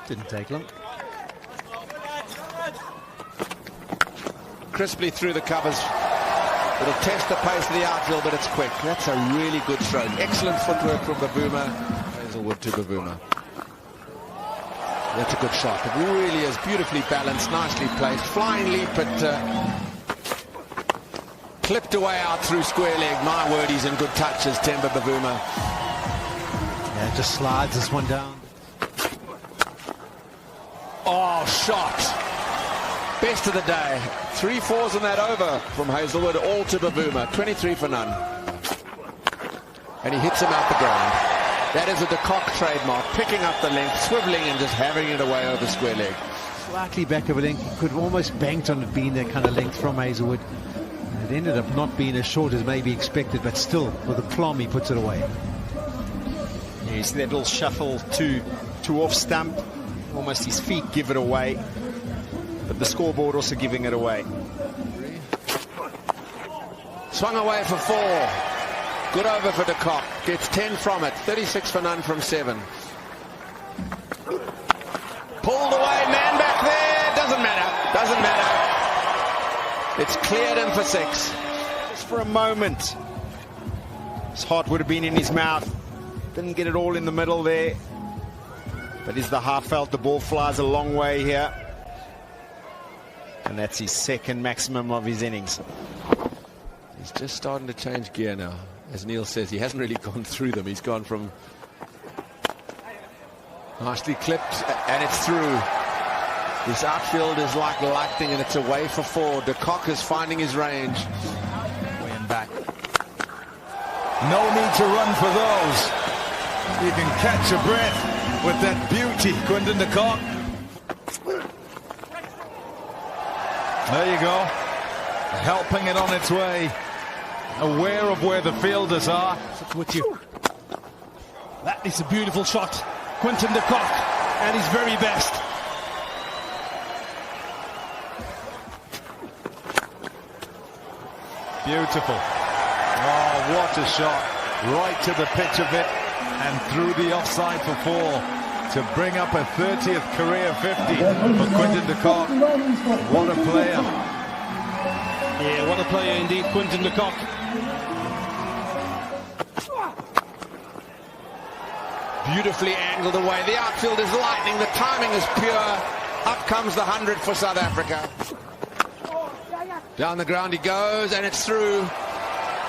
Didn't take long. Crisply through the covers. It'll test the pace of the outfield, but it's quick. That's a really good stroke. Excellent footwork from Bavuma. Hazelwood to Bavuma. That's a good shot. It really is beautifully balanced, nicely placed. Flying leap, but clipped away out through square leg. My word, he's in good touches, Temba Bavuma. Yeah, just slides this one down. Oh, shot. Best of the day. 3 fours in that over from Hazelwood, all to Bavuma. 23 for none. And he hits him out the ground. That is a de Kock trademark. Picking up the length, swiveling and just having it away over square leg. Slightly back of a length. He could have almost banked on it being that kind of length from Hazelwood. It ended up not being as short as maybe expected, but still, with a plum, he puts it away. Yeah, you see that little shuffle to off stump. Almost his feet give it away. But the scoreboard also giving it away. Swung away for 4. Good over for de Kock. Gets 10 from it. 36 for none from 7. Pulled away. Man back there. Doesn't matter. Doesn't matter. It's cleared him for 6. Just for a moment. His heart would have been in his mouth. Didn't get it all in the middle there. But is the half felt the ball flies a long way here. And that's his second maximum of his innings. He's just starting to change gear now. As Neil says, he hasn't really gone through them. He's gone from nicely clipped, and it's through. This outfield is like lightning, and it's away for 4. De Kock is finding his range. Way and back. No need to run for those. You can catch your breath with that beauty, Quinton de Kock. There you go. Helping it on its way. Aware of where the fielders are. With you. That is a beautiful shot. Quinton de Kock at his very best. Beautiful. Oh, what a shot. Right to the pitch of it and through the offside for 4 to bring up a 30th career 50 for Quinton de Kock. What a player. Yeah, what a player indeed, Quinton de Kock. Beautifully angled away. The outfield is lightning. The timing is pure. Up comes the 100 for South Africa. Down the ground he goes, and it's through.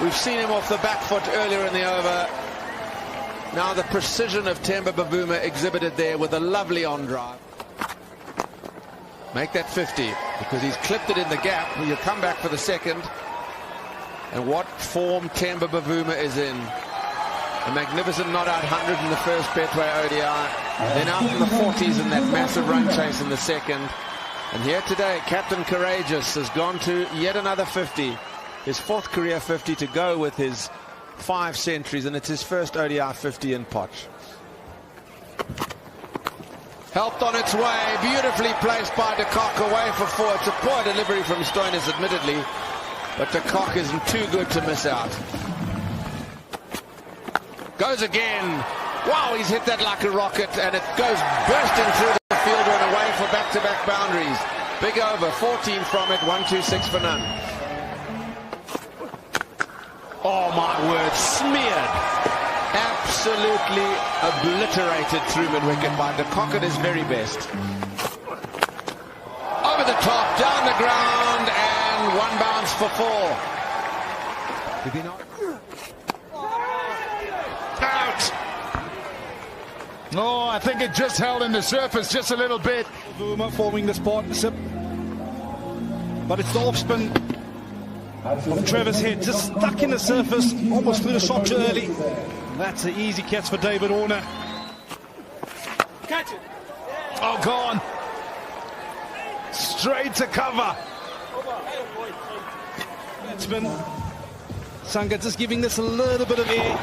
We've seen him off the back foot earlier in the over. Now the precision of Temba Bavuma exhibited there with a lovely on drive. Make that 50, because he's clipped it in the gap. He'll come back for the second. And what form Temba Bavuma is in. A magnificent not-out 100 in the first Betway ODI. Then out in the 40s in that massive run chase in the second. And here today, Captain Courageous has gone to yet another 50. His 4th career 50 to go with his 5 centuries, and it's his first ODI 50 in Potch. Helped on its way, beautifully placed by de Kock, away for 4. It's a poor delivery from Stoinis, admittedly, but de Kock isn't too good to miss out. Goes again. Wow, he's hit that like a rocket, and it goes bursting through the fielder and away for back-to-back boundaries. Big over, 14 from it, 126 for none. Oh my word, smeared. Absolutely obliterated through mid-wicket by de Kock at his very best. Over the top, down the ground, and 1 bounce for 4. Did he not? Out! Oh, I think it just held in the surface just a little bit. Bavuma forming this partnership. But it's the off-spin from Trevor's head, just stuck in the surface, almost through the shot early. That's an easy catch for David Warner. Catch it. Oh, gone. Straight to cover. Spin. Sanga just giving this a little bit of air.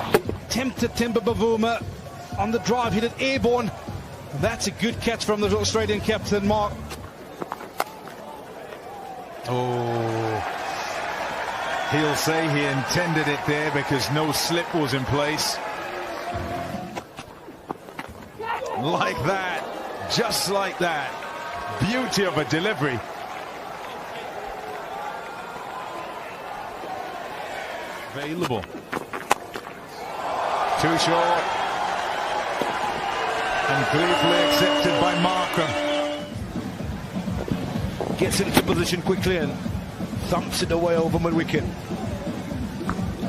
Tempted Temba Bavuma on the drive, hit it airborne. That's a good catch from the Australian captain, Mark. Oh, he'll say he intended it there because no slip was in place. Like that, just like that. Beauty of a delivery. Available. Too short. And gleefully accepted by Markham. Gets into position quickly and thumps it away over mid-wicket.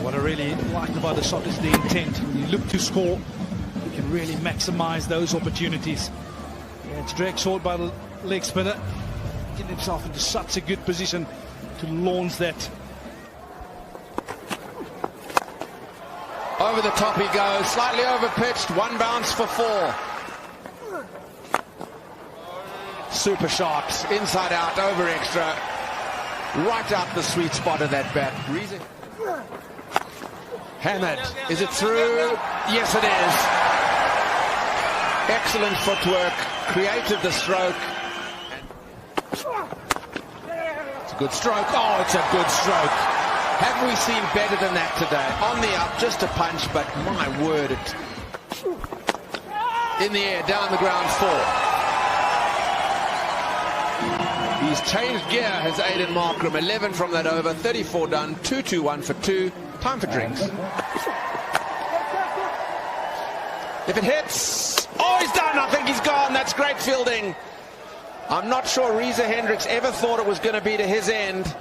What I really liked about the shot is the intent. When you look to score, you can really maximize those opportunities. Yeah, it's dragged short by the leg spinner, getting himself into such a good position to launch that. Over the top he goes, slightly over pitched, one bounce for 4. Super shot, inside out, over extra, right out the sweet spot of that bat. Hammered, is it through? Yes it is. Excellent footwork, created the stroke. It's a good stroke, oh it's a good stroke. Have we seen better than that today? On the up, just a punch, but my word, it in the air, down the ground, 4. He's changed gear, has Aidan Markram. 11 from that over, 34 done, 2-2-1 for 2. Time for drinks. If it hits, oh, he's done. I think he's gone. That's great fielding. I'm not sure Reza Hendricks ever thought it was going to be to his end.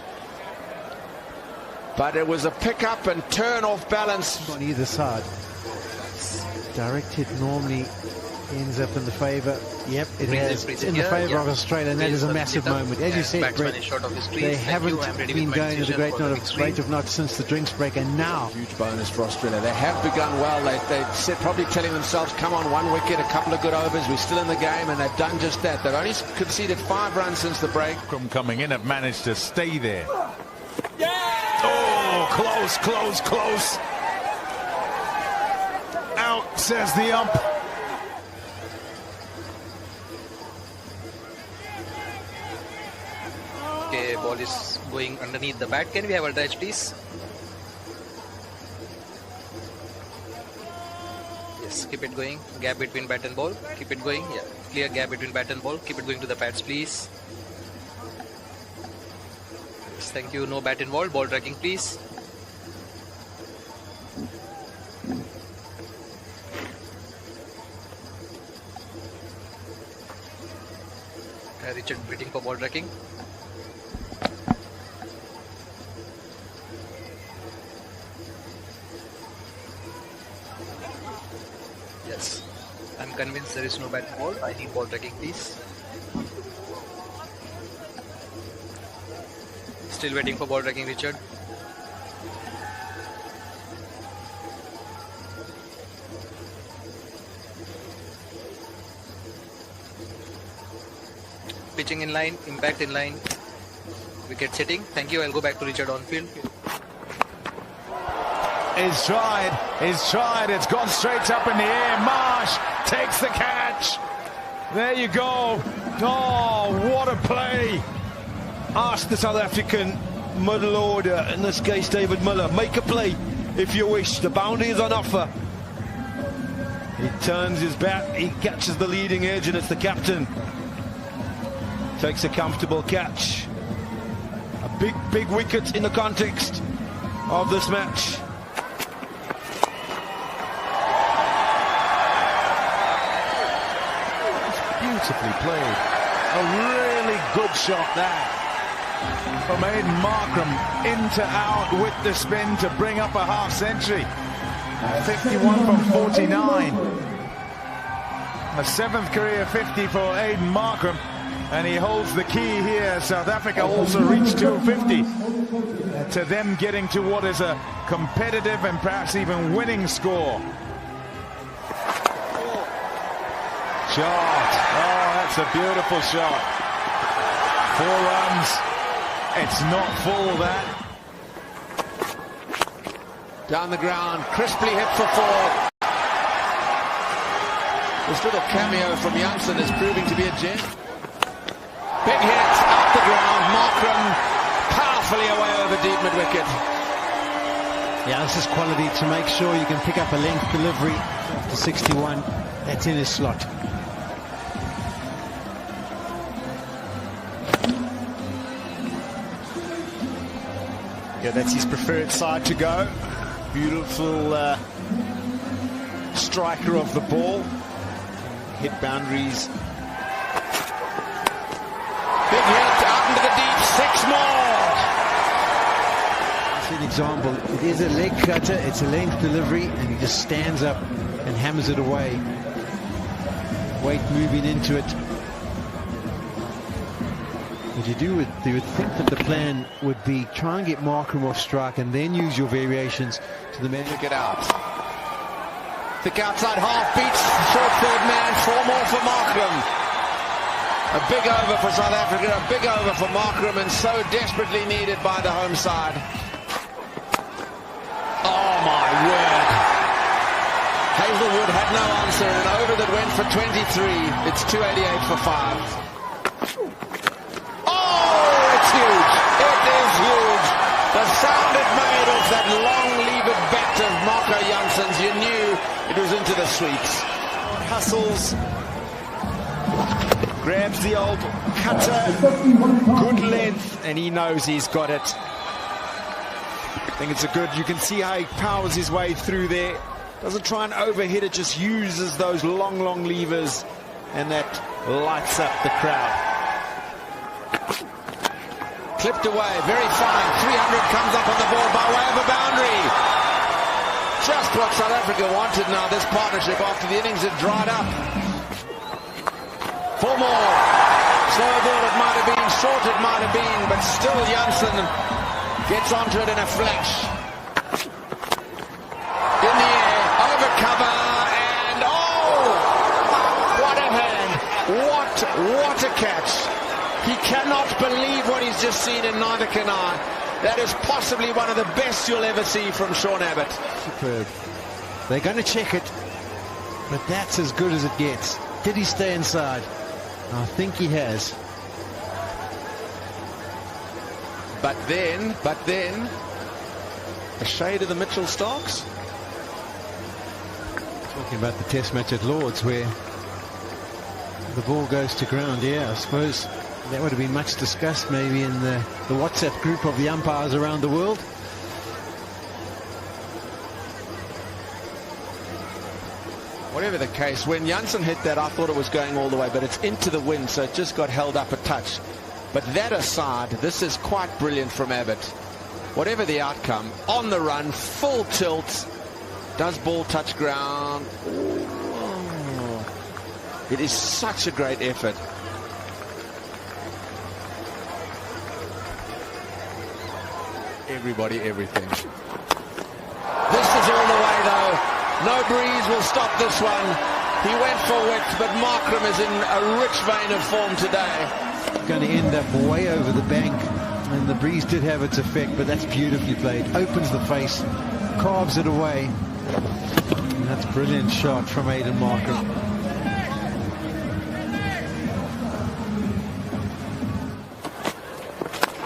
But it was a pick-up and turn off balance. On either side. Direct hit normally ends up in the favour. Yep, it has. It's in the favour of Australia, and that is a massive moment. As you said, Brett, they haven't been going at the rate of knots since the drinks break, and now huge bonus for Australia. They have begun well. They said, probably telling themselves, come on, 1 wicket, a couple of good overs, we're still in the game, and they've done just that. They've only conceded 5 runs since the break. Coming in have managed to stay there. Oh, close, close, close. Out, says the ump. Okay, ball is going underneath the bat. Can we have a touch, please? Yes, keep it going. Gap between bat and ball. Keep it going. Yeah, clear gap between bat and ball. Keep it going to the pads, please. Yes, thank you. No bat involved. Ball tracking, please. Richard waiting for ball tracking. Yes, I'm convinced there is no bat ball. I need ball tracking, please. Still waiting for ball tracking, Richard. Pitching in line, impact in line, wicket setting. Thank you. I'll go back to Richard on field. It's tried, it's gone straight up in the air. Marsh takes the catch. There you go. Oh, what a play. Ask the South African middle order, in this case David Miller, make a play if you wish. The boundary is on offer. He turns his bat, he catches the leading edge, and it's the captain. Takes a comfortable catch. A big wicket in the context of this match. Beautifully played. A really good shot that from Aidan Markram, into out with the spin to bring up a half century. 51 from 49. A 7th career 50 for Aidan Markram, and he holds the key here. South Africa also reached 250 to them getting to what is a competitive and perhaps even winning score. Shot. Oh, that's a beautiful shot. 4 runs. It's not full, that. Down the ground, crisply hit for 4. This little cameo from Janssen is proving to be a gem. Big hit, out the ground, Markram powerfully away over deep mid-wicket. Yeah, this is quality to make sure you can pick up a length delivery after 61. That's in his slot. Yeah, that's his preferred side to go. Beautiful striker of the ball. Hit boundaries. Big hit out into the deep. 6 more. It's an example. It is a leg cutter. It's a length delivery, and he just stands up and hammers it away. Weight moving into it. What you would think that the plan would be try and get Markram off strike and then use your variations to the man. Look it out. Thick outside half beats short third man. 4 more for Markram. A big over for South Africa. A big over for Markram, and so desperately needed by the home side. Oh my word. Hazelwood had no answer, and an over that went for 23. It's 288 for 5. Huge. It is huge. The sound it made of that long-levered bat of Marco Janssens, you knew it was into the sweets. Hustles. Grabs the old cutter. Good length, and he knows he's got it. I think it's a good, you can see how he powers his way through there. Doesn't try and overhit it, just uses those long levers, and that lights up the crowd. Clipped away, very fine. 300 comes up on the board by way of a boundary. Just what South Africa wanted now, this partnership, after the innings had dried up. 4 more. Slow ball it might have been, short it might have been, but still Janssen gets onto it in a flash. In the air, over cover, and oh! What a hand. What a catch. He cannot believe what he's just seen, and neither can I. That is possibly one of the best you'll ever see from Sean Abbott. Superb. They're going to check it, but that's as good as it gets. Did he stay inside? I think he has. But then, a shade of the Mitchell Starks. Talking about the test match at Lord's where the ball goes to ground. Yeah, I suppose that would have been much discussed maybe in the WhatsApp group of the umpires around the world. Whatever the case, when Janssen hit that, I thought it was going all the way, but it's into the wind, so it just got held up a touch. But that aside, this is quite brilliant from Abbott. Whatever the outcome, on the run, full tilt, does ball touch ground? Oh, it is such a great effort. Everybody, everything. This is all the way though. No breeze will stop this one. He went for width, but Markram is in a rich vein of form today. Going to end up way over the bank, and the breeze did have its effect, but that's beautifully played. Opens the face, carves it away. And that's a brilliant shot from Aiden Markram.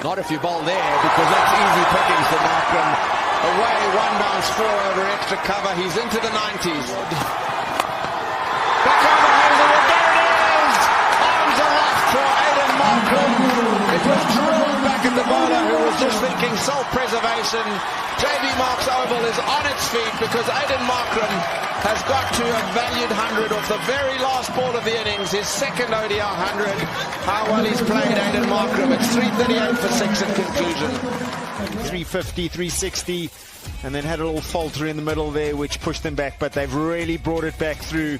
Not if you bowl there, because that's easy pickings for Markram. Away, 1 bounce, 4 over extra cover. He's into the 90s. Back over Hazelwood. There it is! Arms aloft for Aiden Markram. It was drilled back at the bowler who was just thinking self-preservation. JB Mark's oval is on its feet because Aiden Markram has got to a valued 100 off the very last ball of the innings, his second ODI 100. How well he's played, Aiden Markram. It's 338 for 6 in conclusion. 350, 360, and then had a little falter in the middle there, which pushed them back, but they've really brought it back through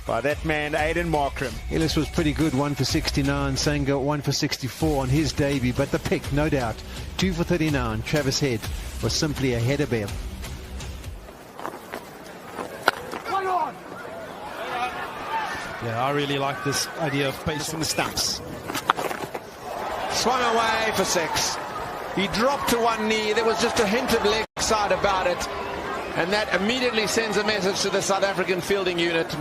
by that man, Aiden Markram. Ellis was pretty good, 1 for 69. Sanger 1 for 64 on his debut, but the pick, no doubt, 2 for 39. Travis Head was simply a header bell. Yeah, I really like this idea of pace from the stumps. Swung away for 6. He dropped to one knee. There was just a hint of leg side about it, and that immediately sends a message to the South African fielding unit.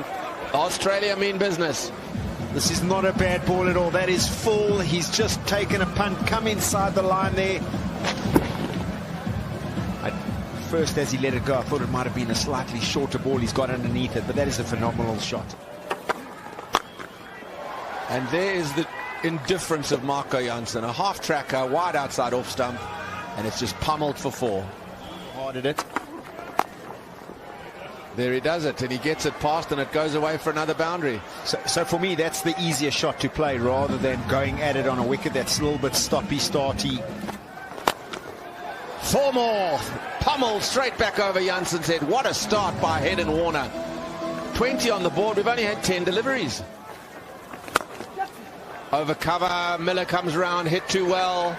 Australia mean business. This is not a bad ball at all. That is full. He's just taken a punt, come inside the line there. First, as he let it go, I thought it might have been a slightly shorter ball he's got underneath it, but that is a phenomenal shot. And there is the indifference of Marco Janssen. A half-tracker, wide outside off stump. And it's just pummeled for 4. Hard at it. There he does it, and he gets it past, and it goes away for another boundary. So for me, that's the easier shot to play rather than going at it on a wicket that's a little bit stoppy, starty. 4 more. Pummeled straight back over Janssen's head. What a start by Head and Warner. 20 on the board. We've only had 10 deliveries. Over cover. Miller comes around. Hit too well.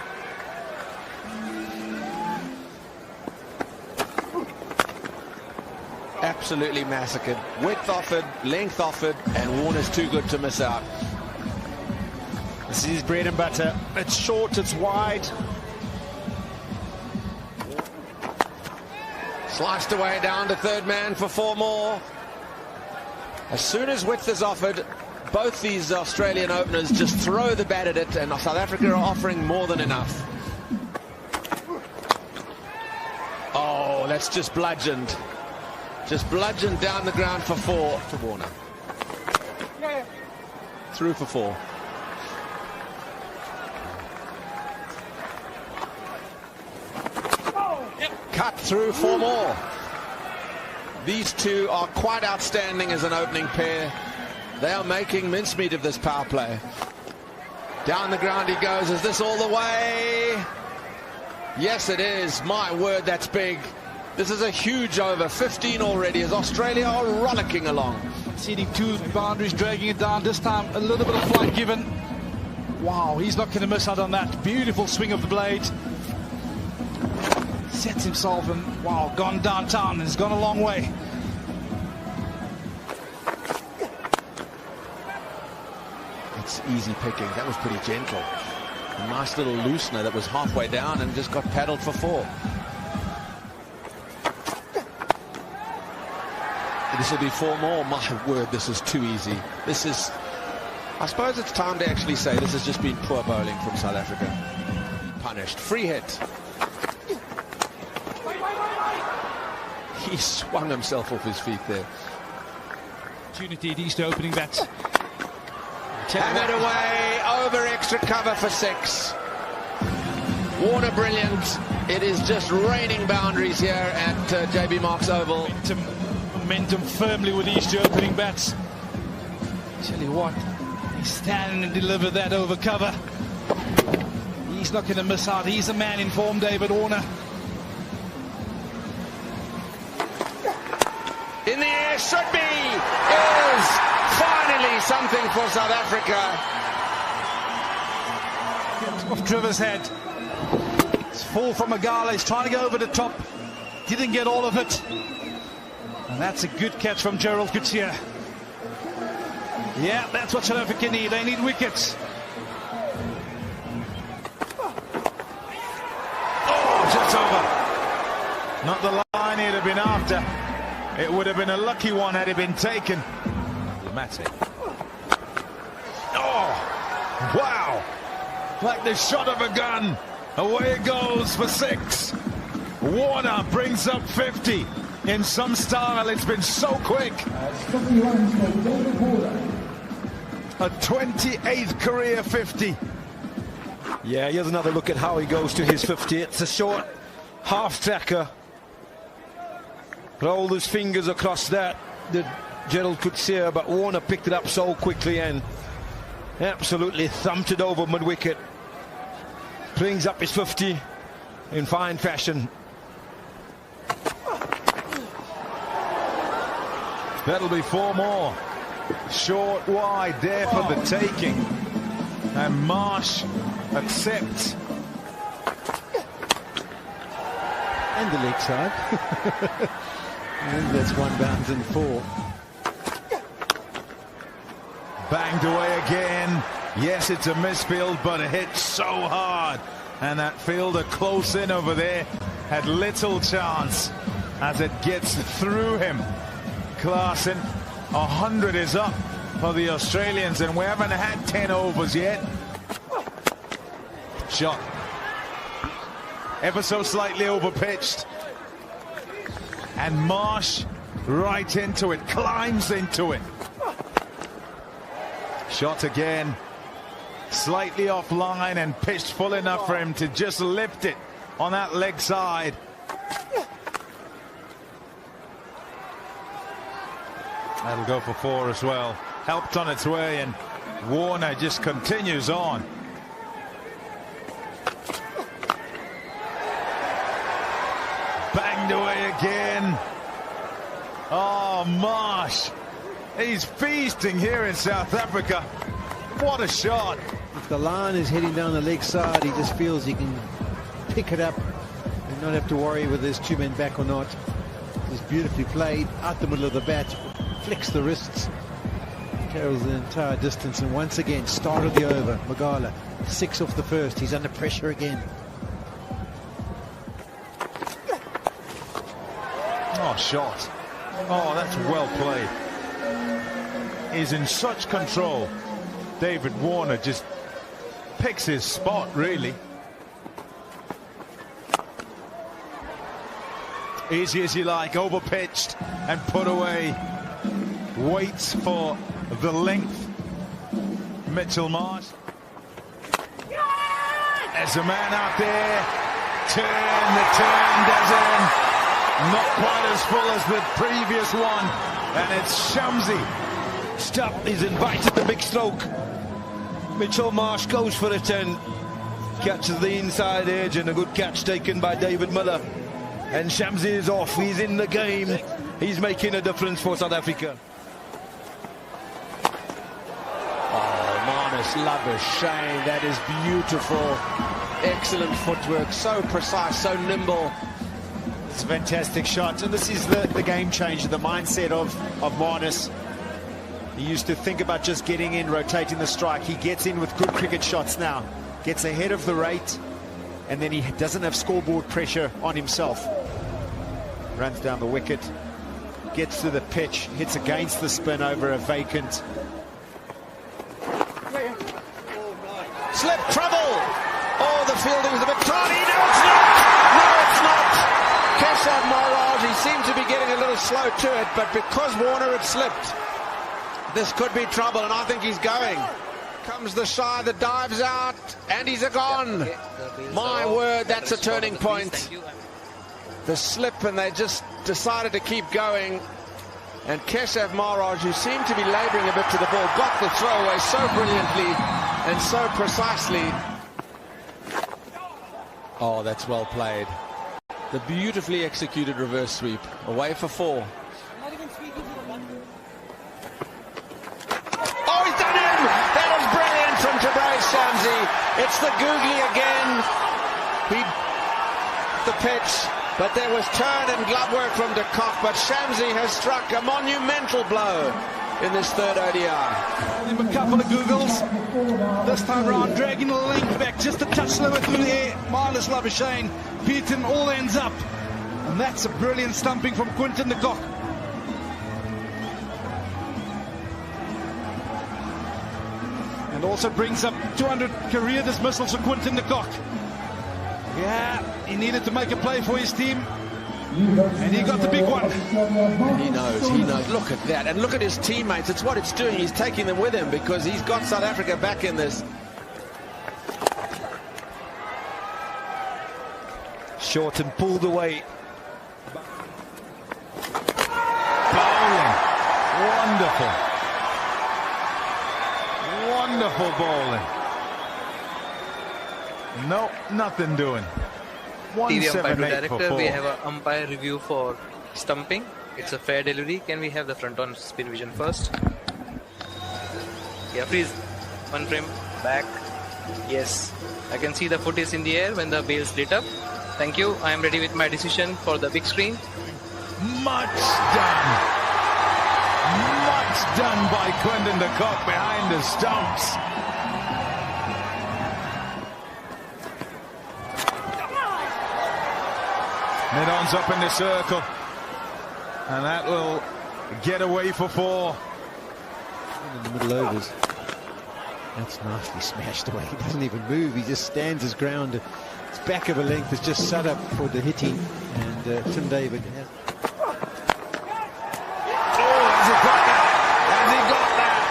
Absolutely massacred. Width offered, length offered, and Warner's too good to miss out. This is bread and butter. It's short, it's wide. Sliced away down to third man for 4 more. As soon as width is offered, both these Australian openers just throw the bat at it, and South Africa are offering more than enough. Oh, that's just bludgeoned. Just bludgeoned down the ground for 4 to Warner. Through for 4. Cut through 4 more. These two are quite outstanding as an opening pair. They are making mincemeat of this power play. Down the ground he goes. Is this all the way? Yes, it is. My word, that's big. This is a huge over. 15 already as Australia are rollicking along. Seeding 2 boundaries, dragging it down. This time a little bit of flight given. Wow, he's not going to miss out on that. Beautiful swing of the blade. Sets himself and, wow, gone downtown. He's gone a long way. It's easy picking. That was pretty gentle. A nice little loosener that was halfway down and just got paddled for 4. This will be 4 more. My word, this is too easy. This is, I suppose it's time to actually say this has just been poor bowling from South Africa. Punished. Free hit. He swung himself off his feet there. Opportunity, these two opening bats. Hammered away, over extra cover for 6. Warner brilliant. It is just raining boundaries here at JB Marks Oval. Momentum firmly with these two opening bats. Tell you what, he's standing and deliver that over cover. He's not going to miss out. He's a man in form, David Warner. In the air, should be, is finally something for South Africa. Off Trevor's head. It's full from Magala. He's trying to go over the top. Didn't get all of it. And that's a good catch from Gerald Coetzee. Yeah, that's what South Africa need. They need wickets. Oh, just over. Not the line he'd have been after. It would have been a lucky one had it been taken. Dramatic. Oh, wow. Like the shot of a gun. Away it goes for 6. Warner brings up 50. In some style, it's been so quick. A 28th career 50. Yeah, here's another look at how he goes to his 50. It's a short half tracker. Rolled his fingers across that, the Gerald Coetzee, but Warner picked it up so quickly and absolutely thumped it over mid-wicket. Brings up his 50 in fine fashion. That'll be 4 more. Short, wide, there for the taking. And Marsh accepts. And the leg side. And that's 1 bounce and 4. Banged away again. Yes, it's a misfield, but it hit so hard. And that fielder close in over there had little chance as it gets through him. Klaasen, 100 is up for the Australians, and we haven't had 10 overs yet. Shot. Ever so slightly overpitched. And Marsh right into it, climbs into it. Shot again. Slightly offline and pitched full enough for him to just lift it on that leg side. That'll go for 4 as well. Helped on its way, and Warner just continues on. Banged away again. Oh, Marsh. He's feasting here in South Africa. What a shot. If the line is heading down the leg side, he just feels he can pick it up and not have to worry whether there's 2 men back or not. It's beautifully played out the middle of the bat, flicks the wrists, carries the entire distance, and once again started the over. Magala 6 off the first. He's under pressure again. Oh, shot. Oh, that's well played. He's in such control. David Warner just picks his spot, really. Easy as you like, overpitched and put away. Waits for the length. Mitchell Marsh. There's a man out there. The turn does in. Not quite as full as the previous one. And it's Shamsi. Stop, he's invited the big stroke. Mitchell Marsh goes for it and catches the inside edge, and a good catch taken by David Miller. And Shamsi is off. He's in the game. He's making a difference for South Africa. Oh, Marnus Labuschagne, that is beautiful. Excellent footwork, so precise, so nimble. It's a fantastic shot, and this is the game changer, the mindset of Marnus. He used to think about just getting in, rotating the strike. He gets in with good cricket shots now, gets ahead of the rate, and then he doesn't have scoreboard pressure on himself. Runs down the wicket, gets to the pitch, hits against the spin over a vacant. Slip, trouble! Oh, the fielding's a bit tiny. No, it's not! No, it's not! Keshav Maharaj, he seemed to be getting a little slow to it, but because Warner had slipped, this could be trouble, and I think he's going. Comes the shy that dives out, and he's a gone. My word, that's a turning point. The slip, and they just decided to keep going. And Keshav Maharaj, who seemed to be labouring a bit to the ball, got the throw away so brilliantly and so precisely. Oh, that's well played. The beautifully executed reverse sweep. Away for 4. Oh, he's done him! That is brilliant from Tabraiz Shamsi. It's the googly again. He the pitch, but there was turn and glove work from de Kock, but Shamsi has struck a monumental blow in this third ODI. A couple of googles. This time around, dragging the length back just a touch slower through the air. Marnus Labuschagne beaten all ends up. And that's a brilliant stumping from Quinton de Kock. And also brings up 200 career dismissals for Quinton de Kock. Yeah, he needed to make a play for his team. And he got the big one. He knows. Look at that. And look at his teammates. It's what it's doing. He's taking them with him because he's got South Africa back in this. Short and pulled away. Bowling. Wonderful. Wonderful bowling. No, nothing doing. TV umpire to 178 director, for 4. we have an umpire review for stumping. It's a fair delivery. Can we have the front on spin vision first? Yeah, please. One frame back. Yes, I can see the foot is in the air when the bails lit up. Thank you. I am ready with my decision for the big screen. Much done. Much done by Quinton de Kock behind the stumps. Mid-on's up in the circle, and that will get away for 4. In the middle overs. That's nicely smashed away. He doesn't even move. He just stands his ground. His back of a length is just set up for the hitting, and Tim David has. Oh, has he got that? Has he got that?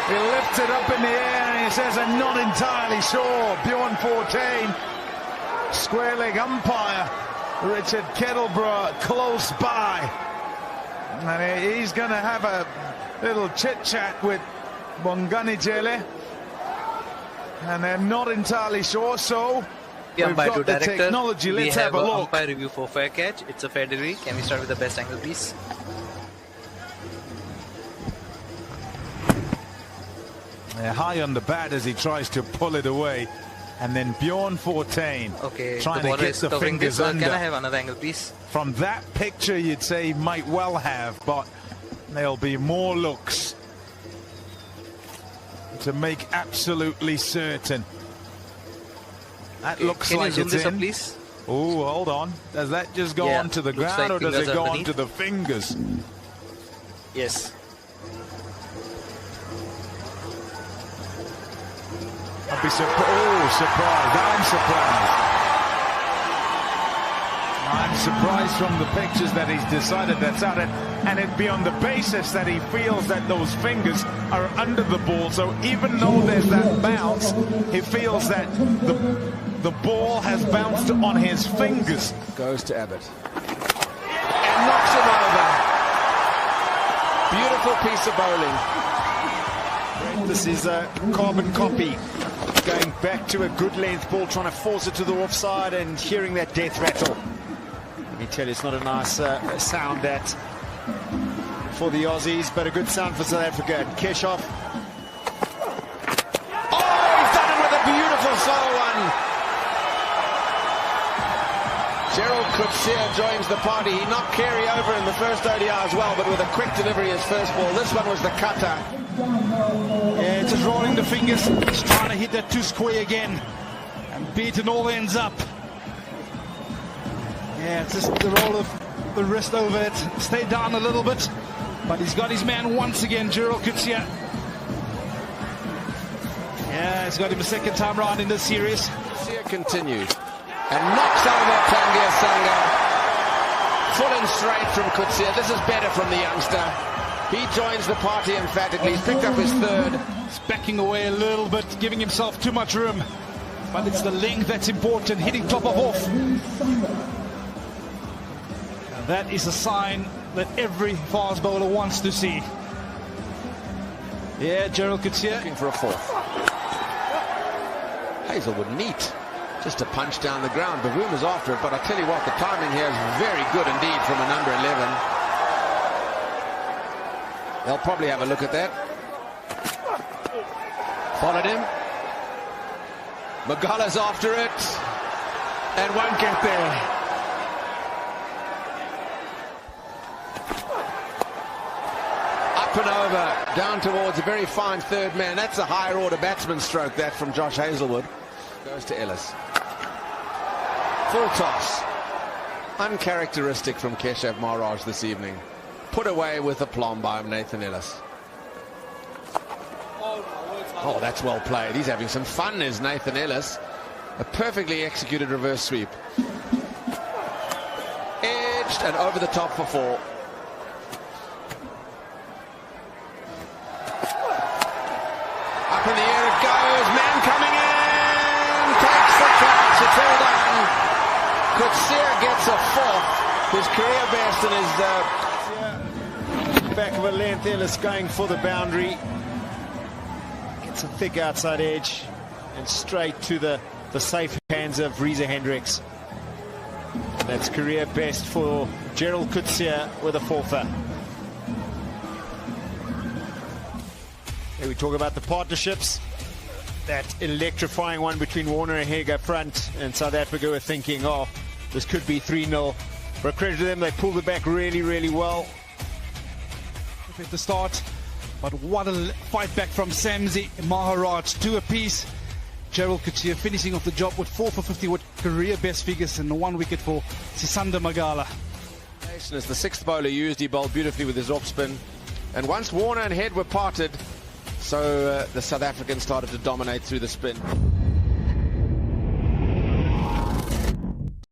He lifts it up in the air, and he says, I'm not entirely sure. Bjorn 14. square leg umpire, Richard Kettleborough, close by. And he's going to have a little chit-chat with Bonganijele. And they're not entirely sure, so we've got the technology. Let's have a look. Umpire review for fair catch. It's a fair delivery. Can we start with the best angle, please? High on the bat as he tries to pull it away. And then Bjorn Fortain trying to get the fingers under. Can I have another angle, please? From that picture, you'd say he might well have, but there'll be more looks to make absolutely certain. That looks like it's in. Please? Oh, hold on. Does that just go onto the ground, or does it go onto the fingers? Yes. I'd be surprised. I'm surprised. I'm surprised from the pictures that he's decided that's out, and it'd be on the basis that he feels that those fingers are under the ball. So even though there's that bounce, he feels that the ball has bounced on his fingers. Goes to Abbott and knocks him over. Beautiful piece of bowling. This is a carbon copy. Going back to a good length ball, trying to force it to the offside and hearing that death rattle. Let me tell you, it's not a nice sound that for the Aussies, but a good sound for South Africa. And Keshoff. Oh, he's done it with a beautiful solo one. Gerald Coetzee joins the party. He knocked Carey over in the first ODI as well, but with a quick delivery as first ball. This one was the cutter. Yeah, just rolling the fingers. He's trying to hit that two square again and beating all ends up. Yeah, it's just the roll of the wrist over it. Stay down a little bit, but he's got his man once again, Gerald Coetzee. Yeah, he's got him a second time round in this series. Coetzee continues and knocks over Tanguy Sanga. Full and straight from Coetzee. This is better from the youngster. He joins the party emphatically. He's picked up his third. He's backing away a little bit, giving himself too much room. But it's the length that's important, hitting top of off. And that is a sign that every fast bowler wants to see. Yeah, Gerald Coetzee. Looking for a fourth. Hazelwood neat. Just a punch down the ground. Bavuma's after it, but I tell you what, the timing here is very good indeed from a number 11. They'll probably have a look at that. Followed him. Magala's after it and won't get there. Up and over, down towards a very fine third man. That's a higher order batsman stroke, that from Josh Hazelwood. Goes to Ellis. Full toss. Uncharacteristic from Keshav Maharaj this evening. Put away with aplomb by Nathan Ellis. Oh, that's well played. He's having some fun, is Nathan Ellis. A perfectly executed reverse sweep. Edged and over the top for four. Up in the air it goes. Man coming in. Takes the catch. It's all done. Coetzee gets a fourth. His career best and his... Back of a length, Ellis going for the boundary. Gets a thick outside edge and straight to the safe hands of Reza Hendricks. That's career best for Gerald Coetzee with a fourther. Here we talk about the partnerships. That electrifying one between Warner and Hegg up front, and South Africa were thinking, oh, this could be 3-0. But credit to them, they pulled it back really, really well. At the start, but what a fight back from Samzi Maharaj, 2 apiece. Gerald Coetzee finishing off the job with 4 for 50 with career best figures and 1 wicket for Sisanda Magala. As the 6th bowler used, he bowled beautifully with his off spin, and once Warner and Head were parted, so the South Africans started to dominate through the spin.